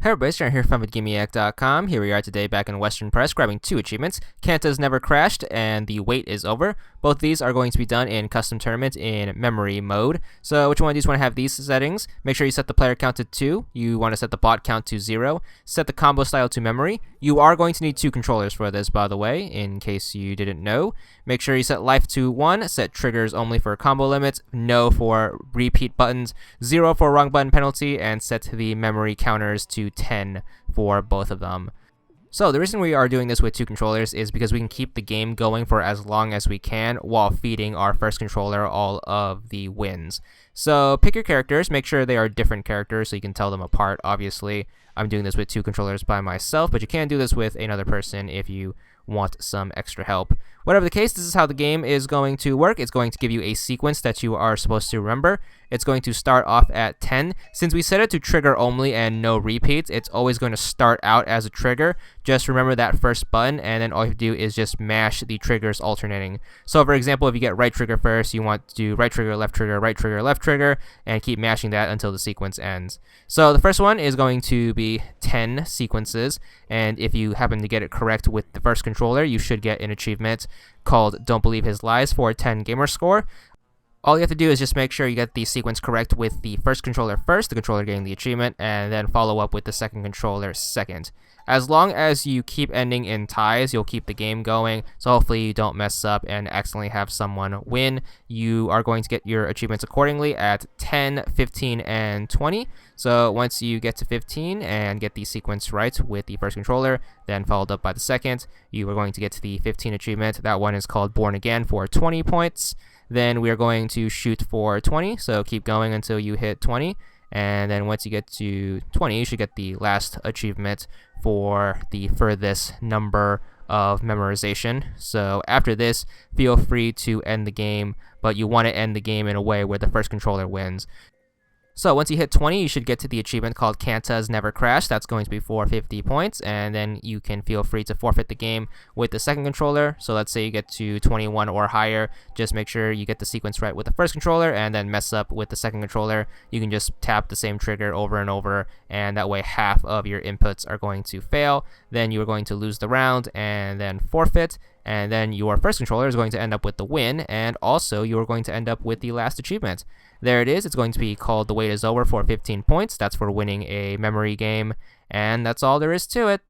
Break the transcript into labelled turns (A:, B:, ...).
A: Hey everybody, Sharon here from VidGamiac.com. Here we are today back in Western Press grabbing two achievements. Qantas never crashed and the wait is over. Both of these are going to be done in custom tournament in memory mode. So which one of these want to have these settings? Make sure you set the player count to 2. You want to set the bot count to 0. Set the combo style to memory. You are going to need 2 controllers for this, by the way, in case you didn't know. Make sure you set life to 1. Set triggers only for combo limits. No for repeat buttons. 0 for wrong button penalty. And set the memory counters to 10 for both of them. So the reason we are doing this with 2 controllers is because we can keep the game going for as long as we can while feeding our first controller all of the wins. So pick your characters, make sure they are different characters so you can tell them apart. Obviously, I'm doing this with 2 controllers by myself, but you can do this with another person if you want some extra help. Whatever the case, this is how the game is going to work. It's going to give you a sequence that you are supposed to remember. It's going to start off at 10. Since we set it to trigger only and no repeats, it's always going to start out as a trigger. Just remember that first button, and then all you have to do is just mash the triggers alternating. So for example, if you get right trigger first, you want to do right trigger, left trigger, and keep mashing that until the sequence ends. So the first one is going to be 10 sequences, and if you happen to get it correct with the first controller, you should get an achievement called Don't Believe His Lies for 10 gamer score. All you have to do is just make sure you get the sequence correct with the first controller first, the controller getting the achievement, and then follow up with the second controller second. As long as you keep ending in ties, you'll keep the game going, so hopefully you don't mess up and accidentally have someone win. You are going to get your achievements accordingly at 10, 15, and 20. So once you get to 15 and get the sequence right with the first controller, then followed up by the second, you are going to get to the 15 achievement. That one is called Bourne Again for 20 points. Then we are going to shoot for 20, so keep going until you hit 20. And then once you get to 20, you should get the last achievement for the furthest number of memorization. So after this, feel free to end the game, but you want to end the game in a way where the first controller wins. So once you hit 20, you should get to the achievement called Qantas Never Crashed. That's going to be for 50 points, and then you can feel free to forfeit the game with the second controller. So let's say you get to 21 or higher. Just make sure you get the sequence right with the first controller and then mess up with the second controller. You can just tap the same trigger over and over, and that way half of your inputs are going to fail. Then you are going to lose the round and then forfeit. And then your first controller is going to end up with the win, and also you are going to end up with the last achievement. There it is. It's going to be called The Wait is Over for 15 points. That's for winning a memory game, and that's all there is to it.